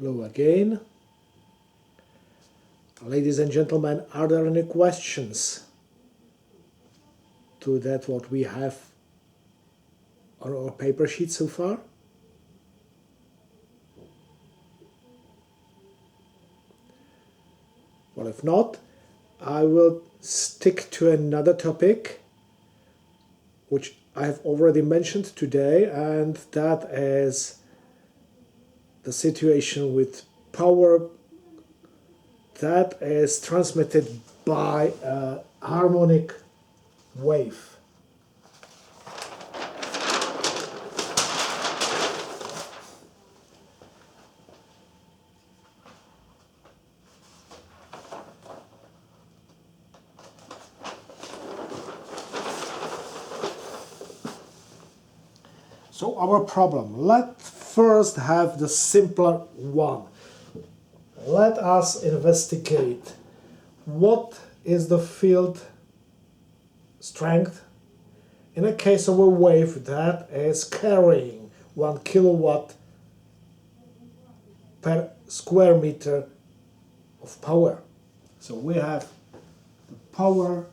Hello again. Ladies and gentlemen, are there any questions to that what we have on our paper sheet so far? Well, if not, I will stick to another topic which I have already mentioned today, and that is the situation with power that is transmitted by a harmonic wave. So our problem, let's first have the simpler one. Let us investigate what is the field strength in a case of a wave that is carrying 1 kilowatt per square meter of power. So we have the power,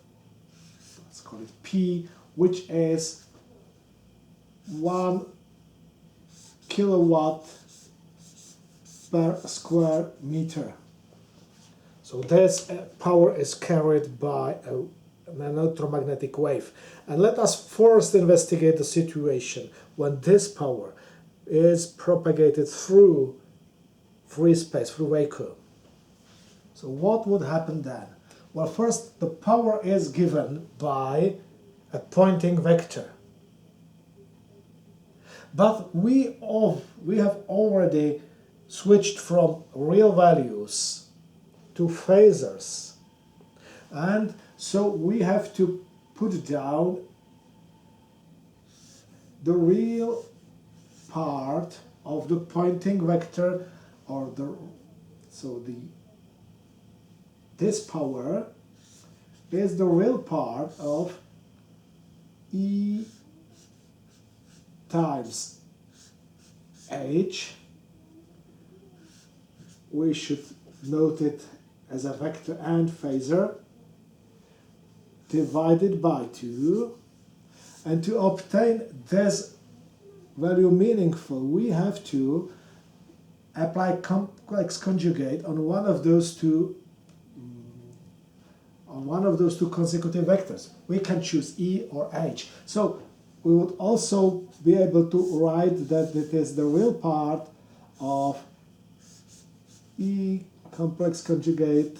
let's call it P, which is 1 kilowatt per square meter. So this power is carried by an electromagnetic wave. And let us first investigate the situation when this power is propagated through free space, through vacuum. So what would happen then? Well, first the power is given by a Poynting vector. But we have already switched from real values to phasors, and so we have to put down the real part of the Poynting vector, or this power is the real part of E times H. We should note it as a vector and phasor, divided by 2. And to obtain this value meaningful, we have to apply complex conjugate on one of those two consecutive vectors. We can choose E or H. So we would also be able to write that it is the real part of E complex conjugate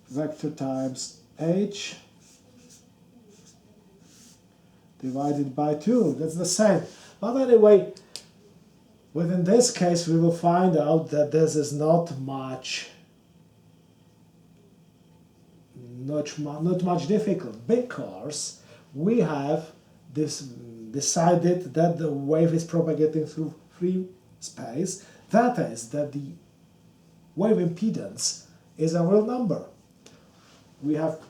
vector times H divided by 2. That's the same. But anyway, within this case, we will find out that this is not much difficult, because we have decided that the wave is propagating through free space. That is, that the wave impedance is a real number. We have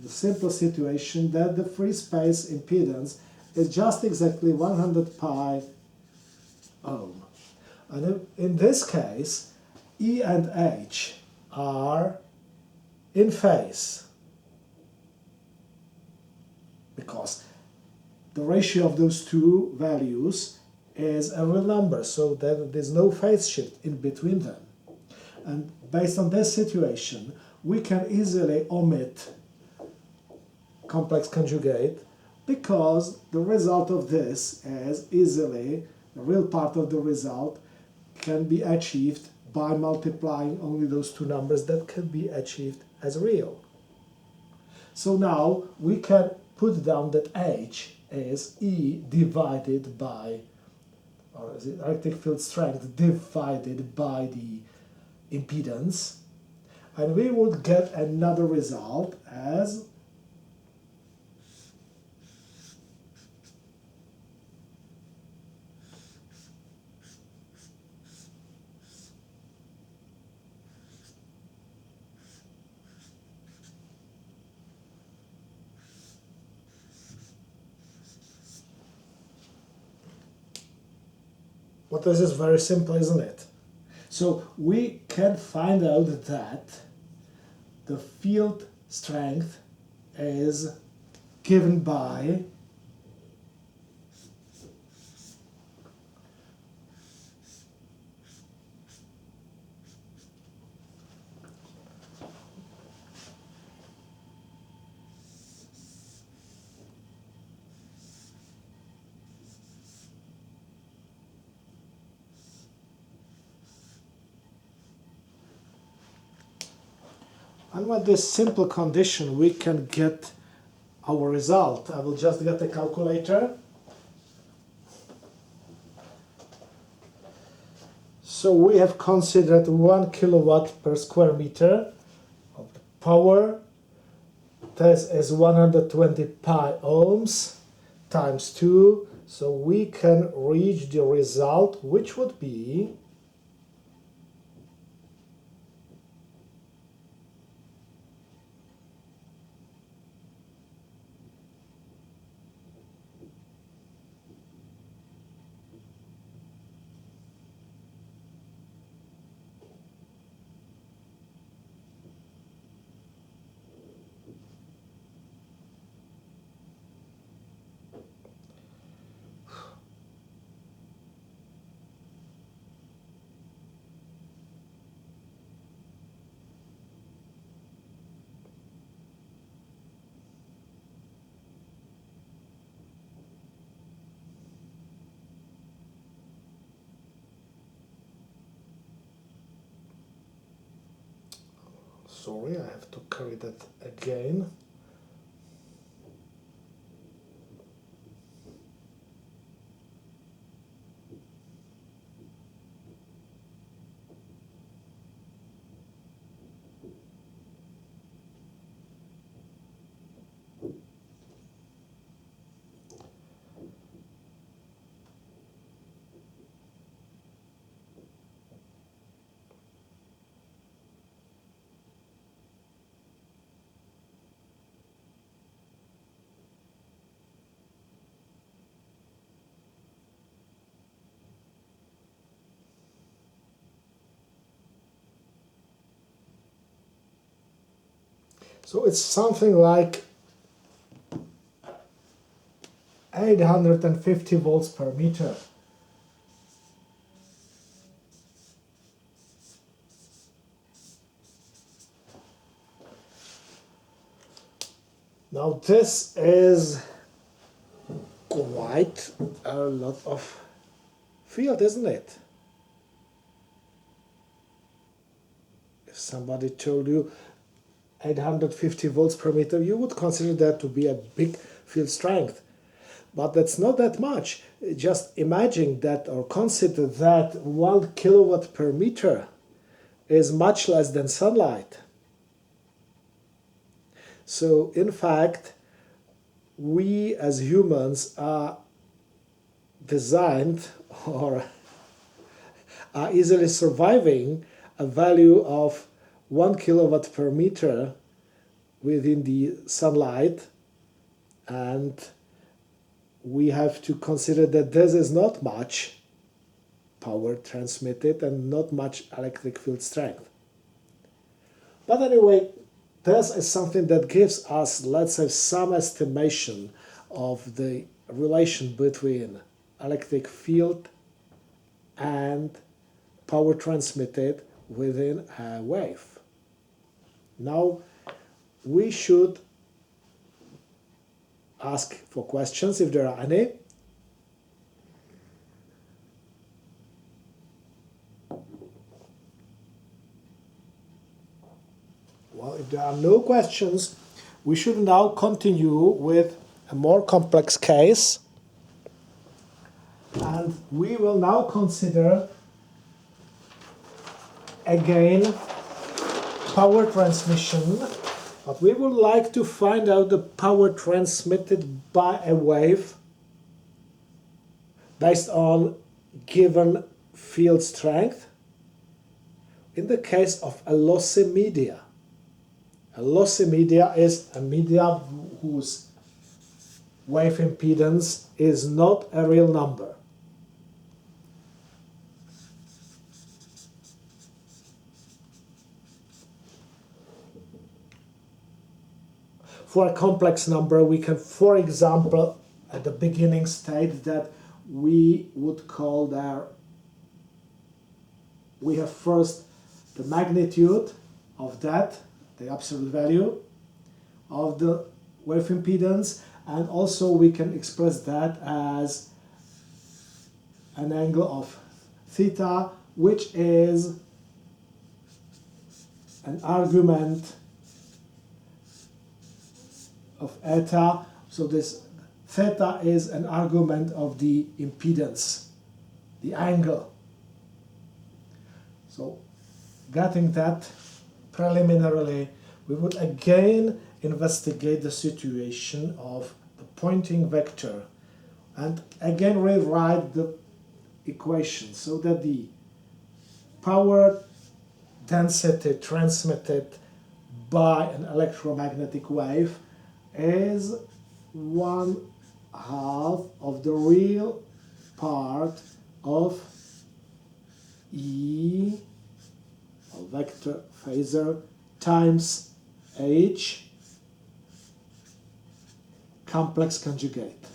the simple situation that the free space impedance is just exactly 100 pi ohm. And in this case, E and H are in phase, because the ratio of those two values is a real number, so that there's no phase shift in between them. And based on this situation, we can easily omit complex conjugate, because the result of this is easily, the real part of the result can be achieved by multiplying only those two numbers that can be achieved as real. So now we can put down that H is E divided by, or is it electric field strength divided by the impedance, and we would get another result as But this is very simple, isn't it? So we can find out that the field strength is given by and with this simple condition we can get our result. I will just get a calculator. So we have considered 1 kilowatt per square meter of the power. This is 120 pi ohms times 2. So we can reach the result, which would be sorry, I have to carry that again. So it's something like 850 volts per meter. Now this is quite a lot of field, isn't it? If somebody told you 850 volts per meter, you would consider that to be a big field strength. But that's not that much. Just imagine that or consider that 1 kilowatt per meter is much less than sunlight. So in fact, we as humans are designed or are easily surviving a value of 1 kilowatt per meter within the sunlight, and we have to consider that this is not much power transmitted and not much electric field strength. But anyway, this is something that gives us, let's say, some estimation of the relation between electric field and power transmitted within a wave. Now we should ask for questions if there are any. Well, if there are no questions, we should now continue with a more complex case, and we will now consider again power transmission, but we would like to find out the power transmitted by a wave based on given field strength in the case of a lossy media. A lossy media is a media whose wave impedance is not a real number. for a complex number, we can, for example, at the beginning state that we would call there, we have first the magnitude of that, the absolute value of the wave impedance, and also we can express that as an angle of theta, which is an argument of eta. So this theta is an argument of the impedance, the angle. So getting that preliminarily, we would again investigate the situation of the Poynting vector and again rewrite the equation so that the power density transmitted by an electromagnetic wave is 1/2 of the real part of E, or vector phasor, times H complex conjugate.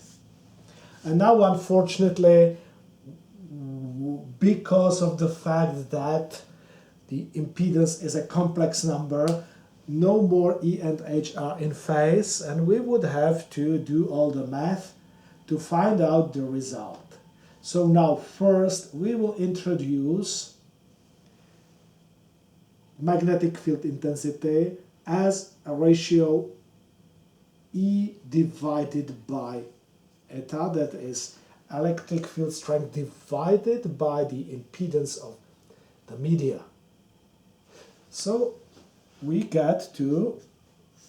And now, unfortunately, because of the fact that the impedance is a complex number, no more E and H are in phase, and we would have to do all the math to find out the result. So now first we will introduce magnetic field intensity as a ratio E divided by eta, that is electric field strength divided by the impedance of the media. So we get to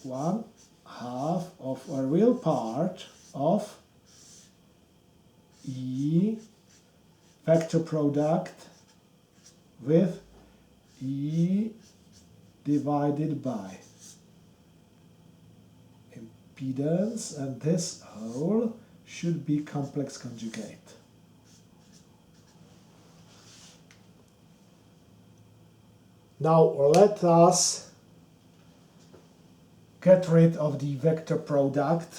1/2 of a real part of E vector product with E divided by impedance, and this whole should be complex conjugate. Now let us get rid of the vector product.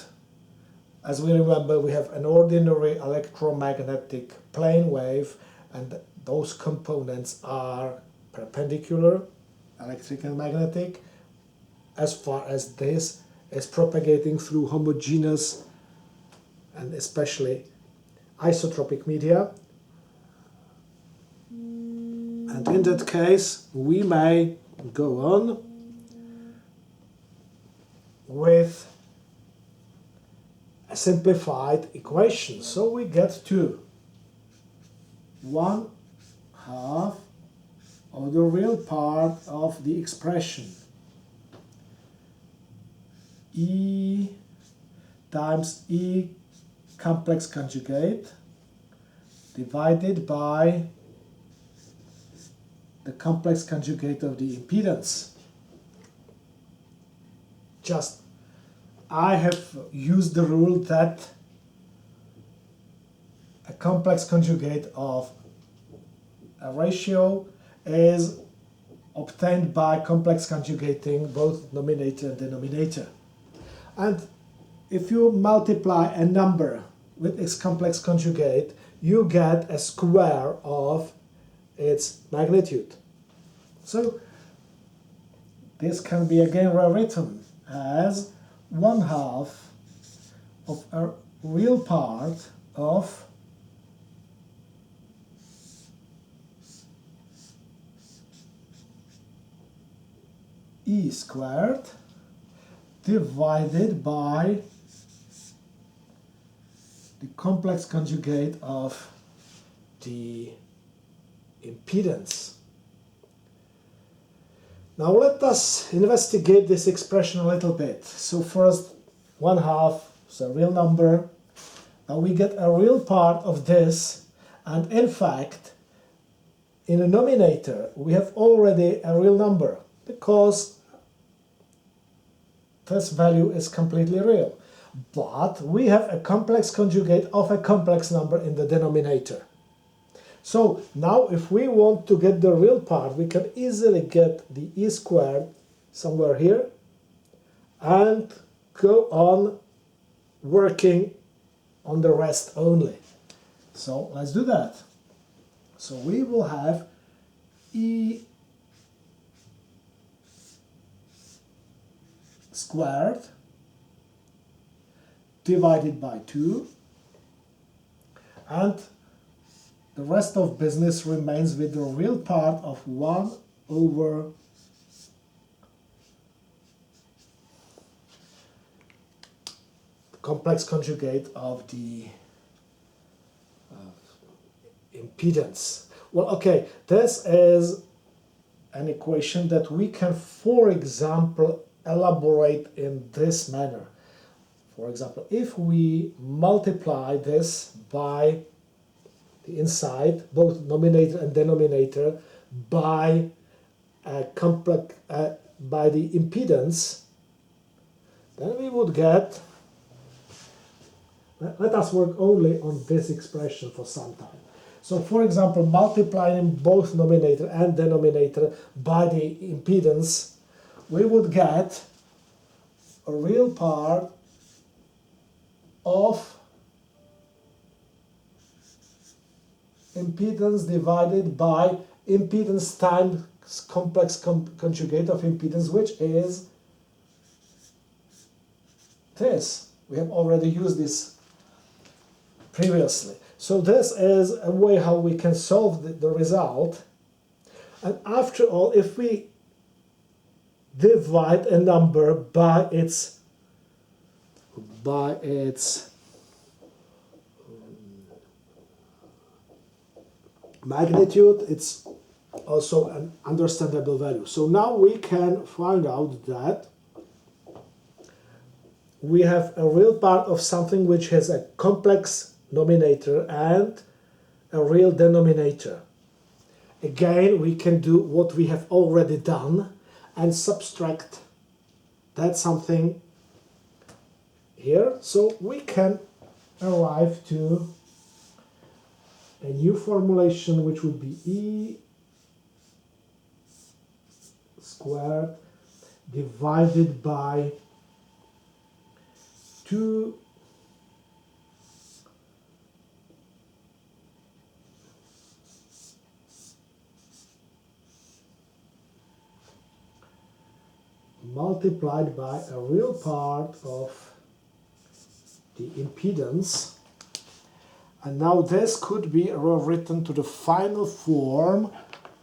As we remember, we have an ordinary electromagnetic plane wave, and those components are perpendicular, electric and magnetic, as far as this is propagating through homogeneous and especially isotropic media. And in that case, we may go on with a simplified equation. So we get to 1/2 of the real part of the expression E times E complex conjugate divided by the complex conjugate of the impedance. Just, I have used the rule that a complex conjugate of a ratio is obtained by complex conjugating both numerator and denominator. And if you multiply a number with its complex conjugate, you get a square of its magnitude. So this can be again rewritten as 1/2 of a real part of E squared divided by the complex conjugate of the impedance. Now let us investigate this expression a little bit. So first, 1/2 is a real number. Now we get a real part of this, and in fact, in the numerator, we have already a real number because this value is completely real. But we have a complex conjugate of a complex number in the denominator. So now if we want to get the real part, we can easily get the E squared somewhere here and go on working on the rest only. So let's do that. So we will have E squared divided by 2, and the rest of business remains with the real part of 1 over the complex conjugate of the impedance. Well, okay, this is an equation that we can, for example, elaborate in this manner. For example, if we multiply this by the inside, both numerator and denominator, by a complex by the impedance, then we would get. Let us work only on this expression for some time. So, for example, multiplying both numerator and denominator by the impedance, we would get a real part of impedance divided by impedance times complex conjugate of impedance, which is this. We have already used this previously. So this is a way how we can solve the result. And after all, if we divide a number by its magnitude, it's also an understandable value. So now we can find out that we have a real part of something which has a complex numerator and a real denominator. Again, we can do what we have already done and subtract that something here. So we can arrive to a new formulation which would be E squared divided by 2 multiplied by a real part of the impedance. And now this could be rewritten to the final form,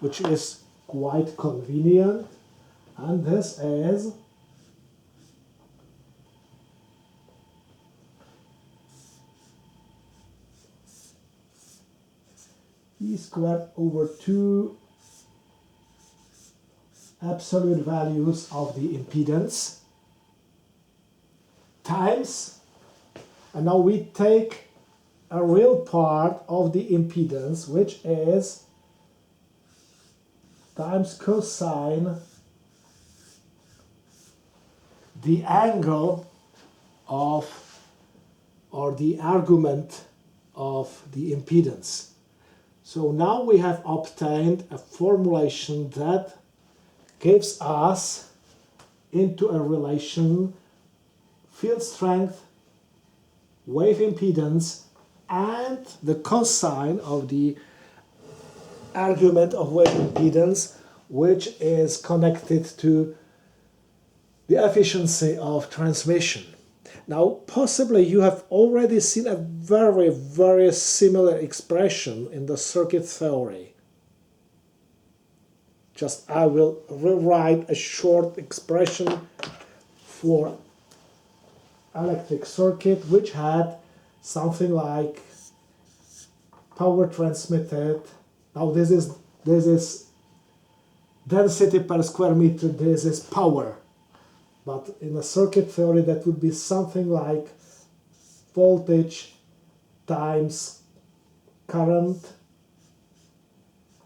which is quite convenient, and this is E squared over 2 absolute values of the impedance times, and now we take a real part of the impedance, which is times cosine the angle of, or the argument of the impedance. So now we have obtained a formulation that gives us into a relation field strength, wave impedance, and the cosine of the argument of wave impedance, which is connected to the efficiency of transmission. Now, possibly you have already seen a very, very similar expression in the circuit theory. Just I will rewrite a short expression for electric circuit, which had something like power transmitted. Now this is density per square meter, this is power. But in a circuit theory that would be something like voltage times current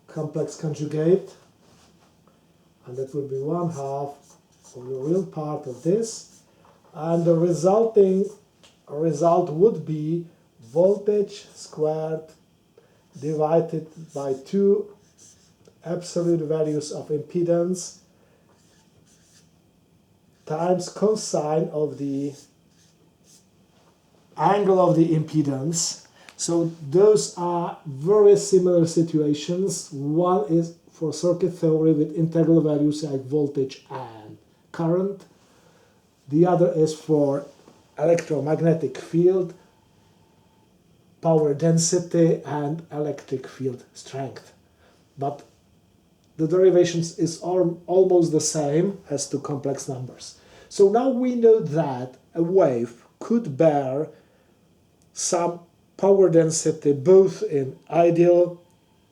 complex conjugate, and that would be 1/2 of the real part of this, and the resulting result would be voltage squared divided by 2 absolute values of impedance times cosine of the angle of the impedance. So those are very similar situations. One is for circuit theory with integral values like voltage and current. The other is for electromagnetic field, power density, and electric field strength. But the derivations is almost the same as to complex numbers. So now we know that a wave could bear some power density both in ideal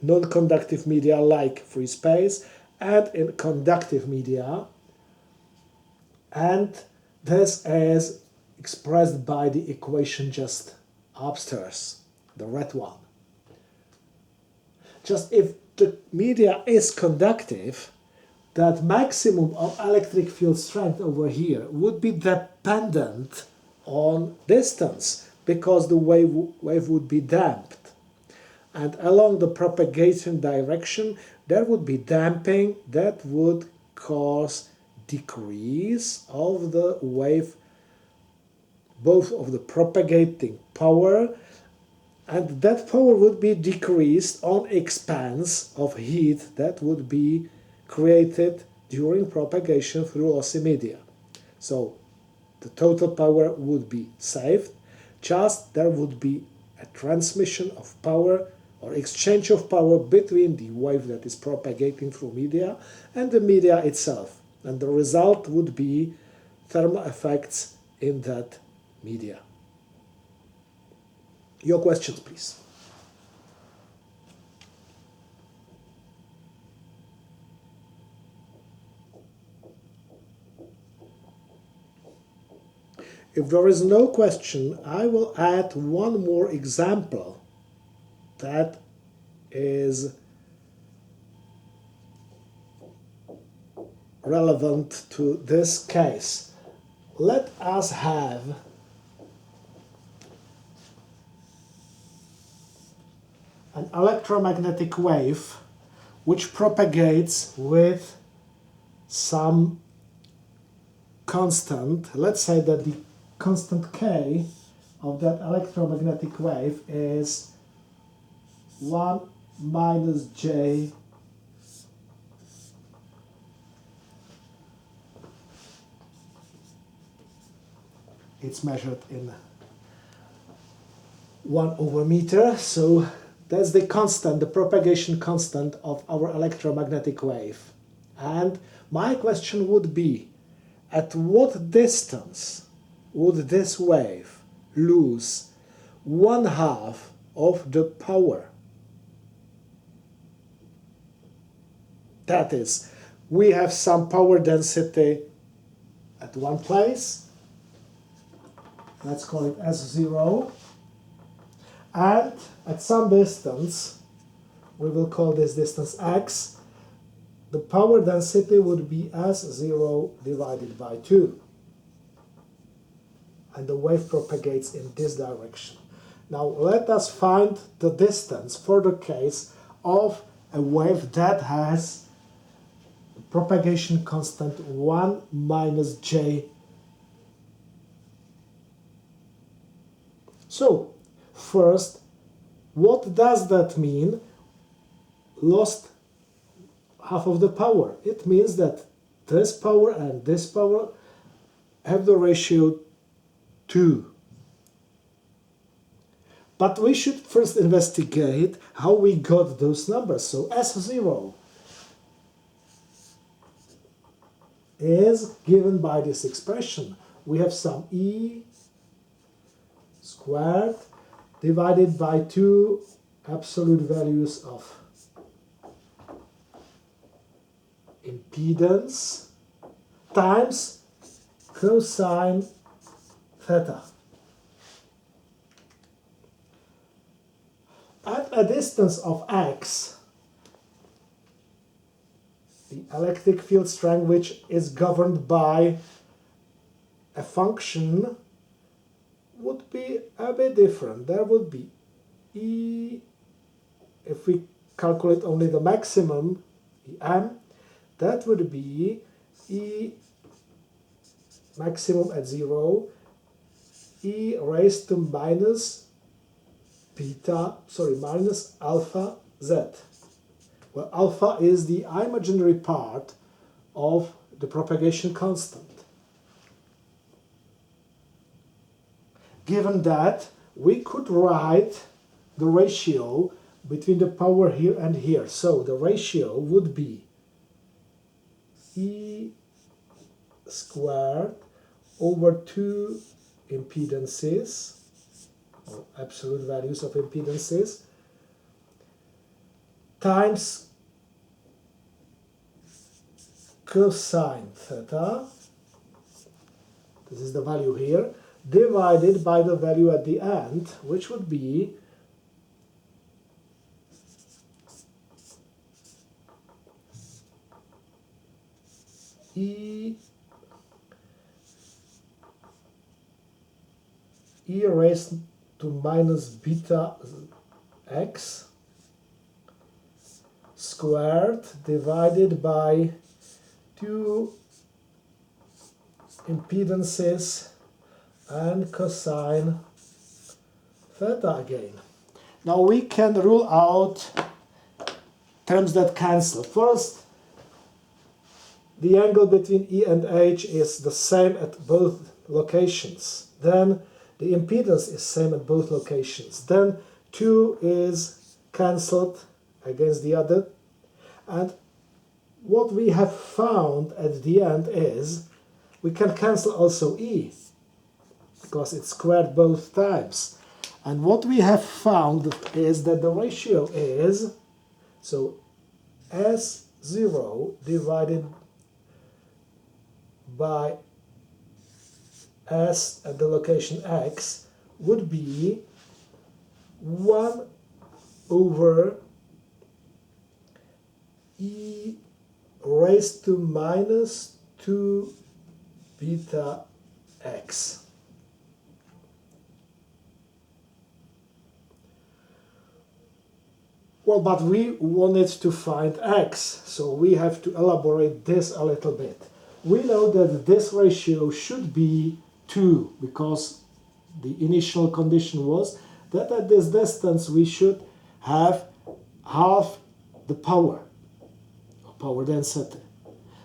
non-conductive media like free space and in conductive media, and this is expressed by the equation just upstairs, the red one. Just if the media is conductive, that maximum of electric field strength over here would be dependent on distance because the wave would be damped. And along the propagation direction, there would be damping that would cause decrease of the wave, both of the propagating power, and that power would be decreased on expense of heat that would be created during propagation through lossy media. So the total power would be saved, just there would be a transmission of power or exchange of power between the wave that is propagating through media and the media itself. And the result would be thermal effects in that media. Your questions, please. If there is no question, I will add one more example that is relevant to this case. Let us have an electromagnetic wave which propagates with some constant. Let's say that the constant k of that electromagnetic wave is 1 minus j it's measured in 1 over meter, so that's the constant, the propagation constant of our electromagnetic wave. And my question would be, at what distance would this wave lose 1/2 of the power? That is, we have some power density at one place, let's call it S0, and at some distance, we will call this distance x, the power density would be S0 divided by 2. And the wave propagates in this direction. Now let us find the distance for the case of a wave that has propagation constant 1 minus j. So, first, what does that mean? Lost half of the power. It means that this power and this power have the ratio 2. But we should first investigate how we got those numbers. So S0 is given by this expression. We have some E squared divided by 2 absolute values of impedance times cosine theta. At a distance of x, the electric field strength, which is governed by a function, would be a bit different. There would be E, if we calculate only the maximum, Em, that would be E maximum at 0, e raised to minus alpha z. Well, alpha is the imaginary part of the propagation constant. Given that, we could write the ratio between the power here and here. So the ratio would be e squared over 2 impedances, or absolute values of impedances, times cosine theta, this is the value here, divided by the value at the end, which would be e raised to minus beta x squared divided by 2 impedances and cosine theta again. Now we can rule out terms that cancel. First, the angle between E and H is the same at both locations. Then the impedance is same at both locations. Then 2 is cancelled against the other. And what we have found at the end is we can cancel also E, because it's squared both times. And what we have found is that the ratio is, so S0 divided by S at the location X would be 1 over E raised to minus 2 beta x. Well, but we wanted to find x, so we have to elaborate this a little bit. We know that this ratio should be 2, because the initial condition was that at this distance we should have half the power density.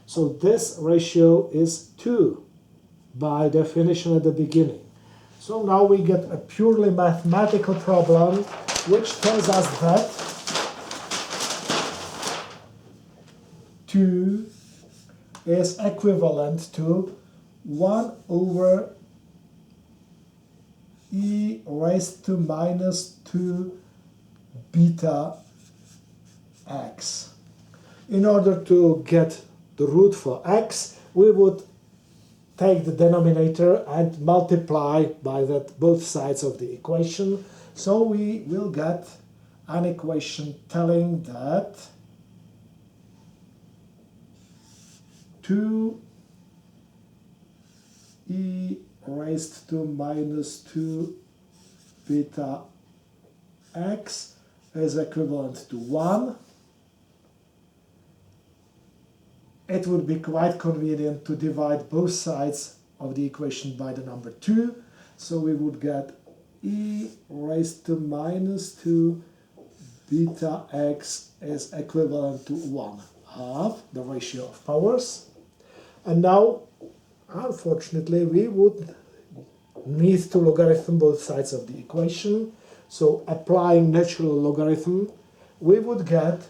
So this ratio is 2 by definition at the beginning. So now we get a purely mathematical problem which tells us that 2 is equivalent to 1 over e raised to minus 2 beta x. In order to get the root for x, we would take the denominator and multiply by that both sides of the equation. So we will get an equation telling that 2e raised to minus 2 beta x is equivalent to 1. It would be quite convenient to divide both sides of the equation by the number 2. So we would get e raised to minus 2 beta x is equivalent to 1/2, the ratio of powers. And now, unfortunately, we would need to logarithm both sides of the equation. So applying natural logarithm, we would get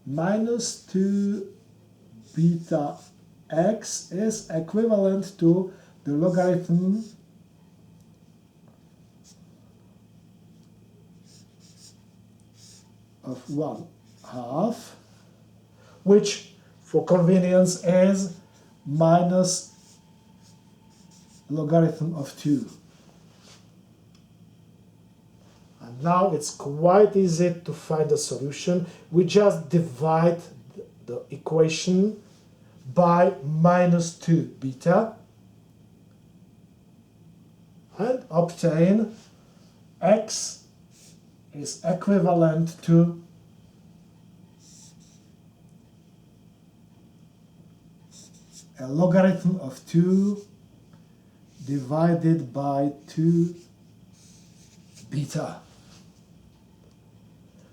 minus 2 beta x is equivalent to the logarithm of 1/2, which for convenience is minus logarithm of 2. And now it's quite easy to find a solution. We just divide the equation by minus 2 beta and obtain x is equivalent to a logarithm of 2 divided by 2 beta.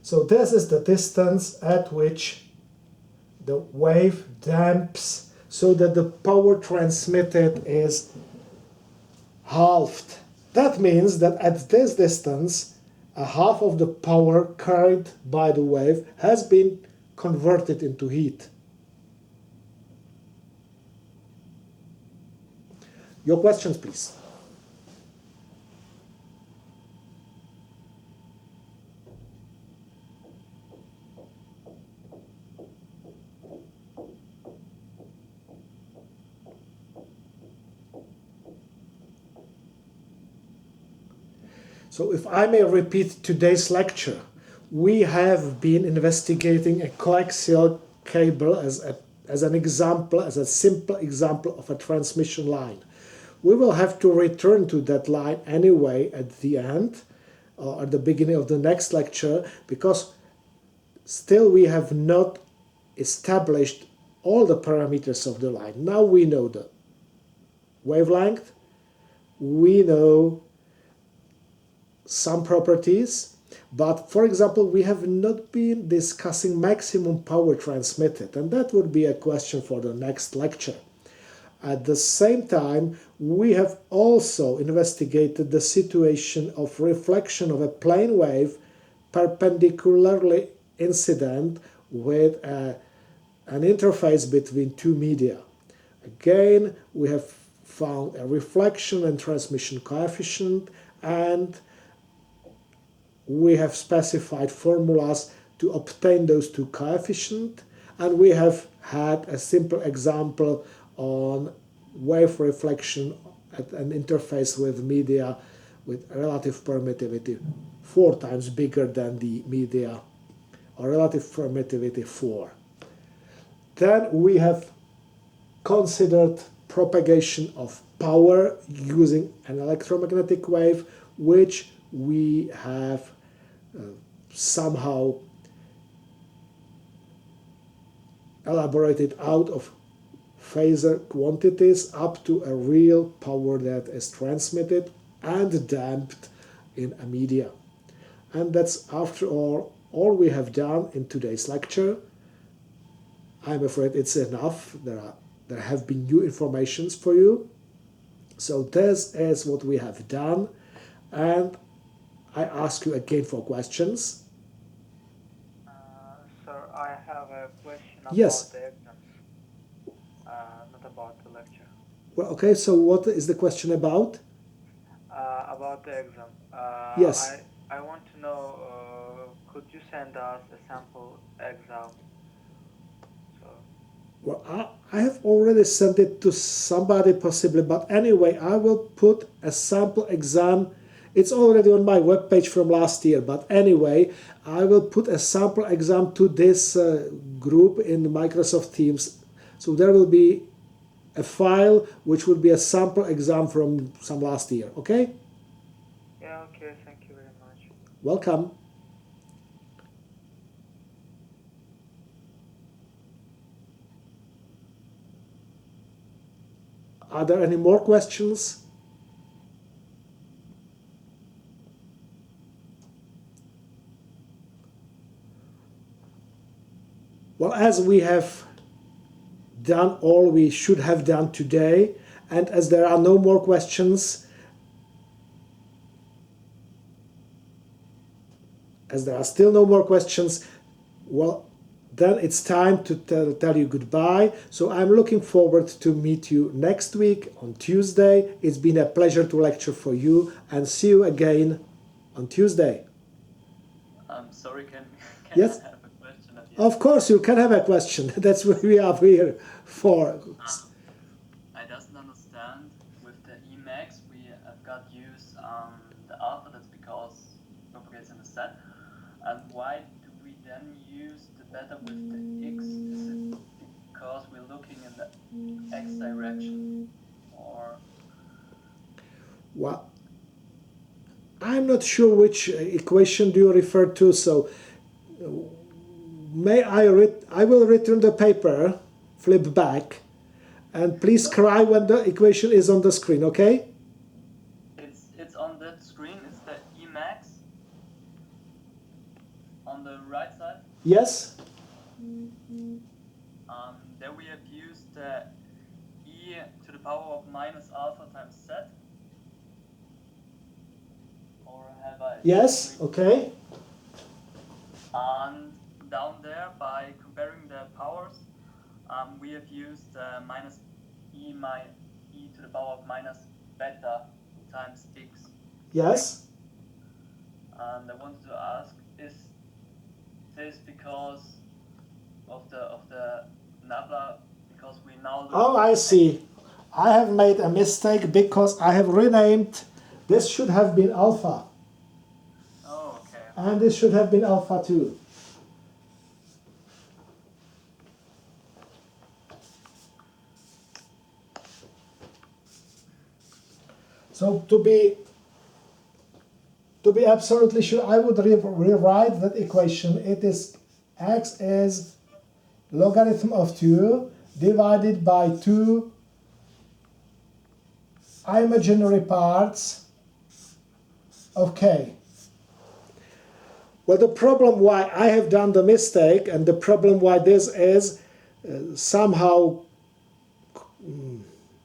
So this is the distance at which the wave damps so that the power transmitted is halved. That means that at this distance, a half of the power carried by the wave has been converted into heat. Your questions, please. So if I may repeat today's lecture, we have been investigating a coaxial cable as an example, as a simple example of a transmission line. We will have to return to that line anyway at the end, or at the beginning of the next lecture, because still we have not established all the parameters of the line. Now we know the wavelength, we know some properties, but for example, we have not been discussing maximum power transmitted, and that would be a question for the next lecture. At the same time, we have also investigated the situation of reflection of a plane wave perpendicularly incident with an interface between two media. Again, we have found a reflection and transmission coefficient, and we have specified formulas to obtain those two coefficients, and we have had a simple example on wave reflection at an interface with media with relative permittivity 4 times bigger than the media, or relative permittivity 4. Then we have considered propagation of power using an electromagnetic wave, which we have somehow elaborated out of phasor quantities up to a real power that is transmitted and damped in a media. And that's, after all we have done in today's lecture. I'm afraid it's enough. There have been new informations for you. So this is what we have done, and I ask you again for questions. Sir, I have a question about Yes. the exams, not about the lecture. Well, okay, so what is the question about? About the exam. Yes. I want to know, could you send us a sample exam? So, Well, I have already sent it to somebody possibly, but anyway, I will put a sample exam. It's already on my webpage from last year, but anyway, I will put a sample exam to this group in Microsoft Teams. So there will be a file which will be a sample exam from some last year, okay? yeah, okay, thank you very much. Welcome. Are there any more questions? Well, as we have done all we should have done today, and as there are no more questions, as there are still no more questions, well, then it's time to tell you goodbye. So I'm looking forward to meet you next week on Tuesday. It's been a pleasure to lecture for you, and see you again on Tuesday. I'm sorry, can Yes? I have a question at the end? Of course, you can have a question. That's what we are here for. I doesn't understand. With the Emacs, we have got use the alpha. That's because propagates in the set. And why do we then use the beta with the x? Is it because we're looking in the x direction, or? Well, I'm not sure which equation do you refer to, so may I will return the paper, flip back, and please cry when the equation is on the screen, okay? on the right side, Yes? there we have used e to the power of minus alpha times z. Or have I? Yes, okay. And down there, by comparing the powers, we have used minus e to the power of minus beta times x. Yes? And I wanted to ask, is this because of the nabla? Because we now look. Oh, I see. I have made a mistake because I have renamed. This should have been alpha. Oh, okay. And this should have been alpha too. So to be absolutely sure, I would rewrite that equation. It is x is logarithm of 2 divided by 2 imaginary parts of k. Well, the problem why I have done the mistake and the problem why this is somehow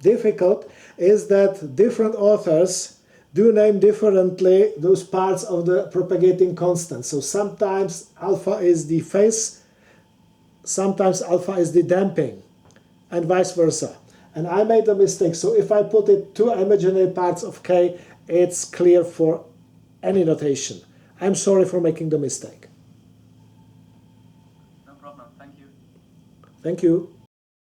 difficult is that different authors do name differently those parts of the propagating constant. So sometimes alpha is the phase, sometimes alpha is the damping, and vice versa. And I made a mistake. So if I put it 2 imaginary parts of k, it's clear for any notation. I'm sorry for making the mistake. No problem. Thank you. Thank you.